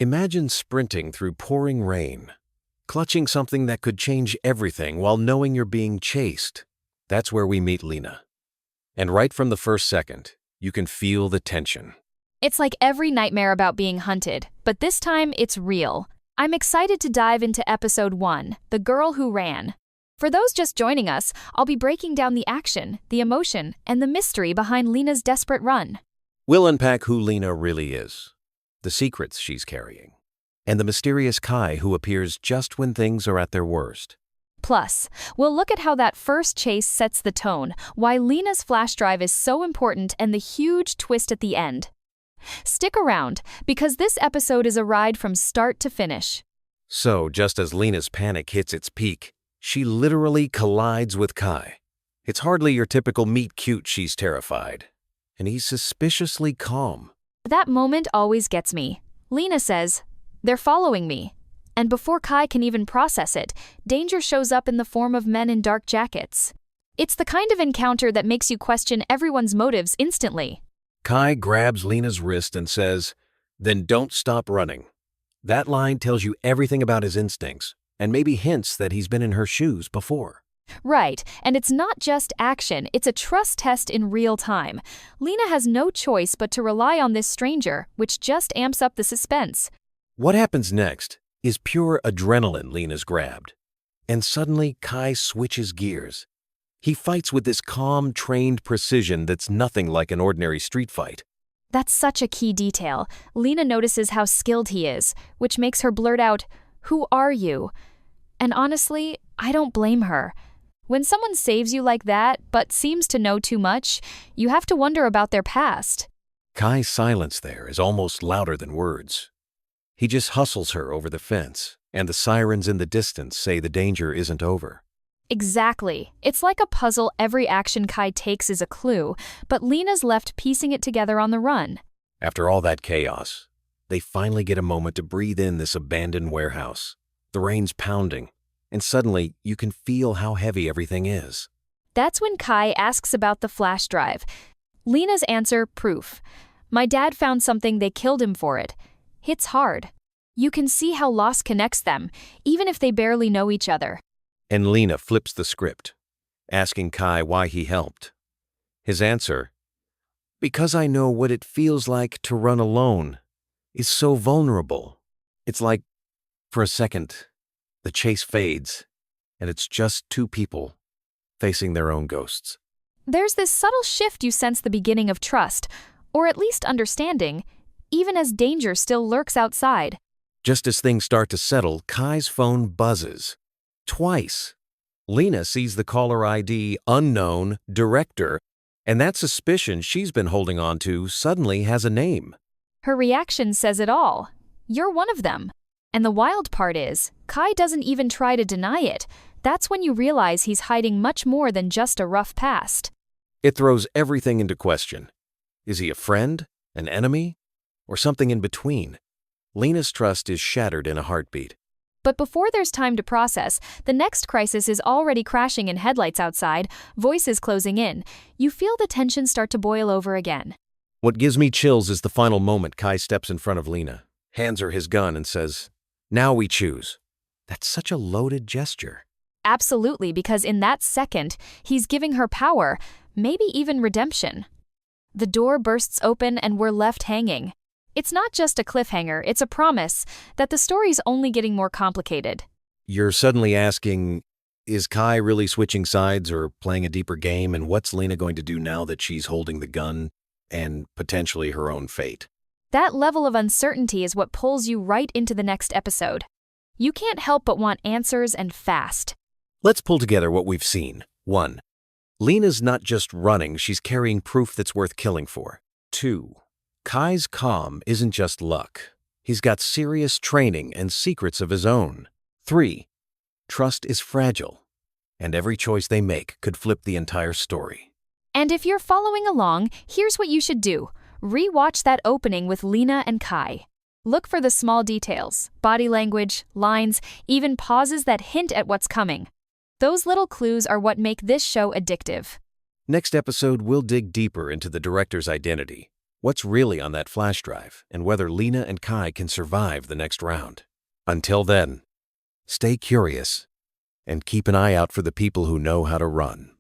Imagine sprinting through pouring rain, clutching something that could change everything while knowing you're being chased. That's where we meet Lena. And right from the first second, you can feel the tension. It's like every nightmare about being hunted, but this time it's real. I'm excited to dive into episode 1, The Girl Who Ran. For those just joining us, I'll be breaking down the action, the emotion, and the mystery behind Lena's desperate run. We'll unpack who Lena really is, the secrets she's carrying, and the mysterious Kai who appears just when things are at their worst. Plus, we'll look at how that first chase sets the tone, why Lena's flash drive is so important, and the huge twist at the end. Stick around, because this episode is a ride from start to finish. So, just as Lena's panic hits its peak, she literally collides with Kai. It's hardly your typical meet cute she's terrified, and he's suspiciously calm. That moment always gets me. Lena says, "They're following me." And before Kai can even process it, danger shows up in the form of men in dark jackets. It's the kind of encounter that makes you question everyone's motives instantly. Kai grabs Lena's wrist and says, "Then don't stop running." That line tells you everything about his instincts, and maybe hints that he's been in her shoes before. Right, and it's not just action, it's a trust test in real time. Lena has no choice but to rely on this stranger, which just amps up the suspense. What happens next is pure adrenaline Lena's grabbed. And suddenly, Kai switches gears. He fights with this calm, trained precision that's nothing like an ordinary street fight. That's such a key detail. Lena notices how skilled he is, which makes her blurt out, "Who are you?" And honestly, I don't blame her. When someone saves you like that, but seems to know too much, you have to wonder about their past. Kai's silence there is almost louder than words. He just hustles her over the fence, and the sirens in the distance say the danger isn't over. Exactly. It's like a puzzle. Every action Kai takes is a clue, but Lena's left piecing it together on the run. After all that chaos, they finally get a moment to breathe in this abandoned warehouse. The rain's pounding, and suddenly you can feel how heavy everything is. That's when Kai asks about the flash drive. Lena's answer, proof. "My dad found something, they killed him for it." Hits hard. You can see how loss connects them, even if they barely know each other. And Lena flips the script, asking Kai why he helped. His answer, "Because I know what it feels like to run alone, is so vulnerable." It's like, for a second, the chase fades, and it's just two people facing their own ghosts. There's this subtle shift you sense the beginning of trust, or at least understanding, even as danger still lurks outside. Just as things start to settle, Kai's phone buzzes. Twice. Lena sees the caller ID unknown director, and that suspicion she's been holding on to suddenly has a name. Her reaction says it all. You're one of them. And the wild part is, Kai doesn't even try to deny it. That's when you realize he's hiding much more than just a rough past. It throws everything into question. Is he a friend, an enemy, or something in between? Lena's trust is shattered in a heartbeat. But before there's time to process, the next crisis is already crashing in headlights outside, voices closing in. You feel the tension start to boil over again. What gives me chills is the final moment Kai steps in front of Lena, hands her his gun, and says, "Now we choose." That's such a loaded gesture. Absolutely, because in that second, he's giving her power, maybe even redemption. The door bursts open and we're left hanging. It's not just a cliffhanger, it's a promise that the story's only getting more complicated. You're suddenly asking, is Kai really switching sides or playing a deeper game, and what's Lena going to do now that she's holding the gun and potentially her own fate? That level of uncertainty is what pulls you right into the next episode. You can't help but want answers, and fast. Let's pull together what we've seen. 1. Lena's not just running, she's carrying proof that's worth killing for. 2. Kai's calm isn't just luck. He's got serious training and secrets of his own. 3. Trust is fragile, and every choice they make could flip the entire story. And if you're following along, here's what you should do. Re-watch that opening with Lena and Kai. Look for the small details, body language, lines, even pauses that hint at what's coming. Those little clues are what make this show addictive. Next episode, we'll dig deeper into the director's identity, what's really on that flash drive and whether Lena and Kai can survive the next round. Until then, stay curious and keep an eye out for the people who know how to run.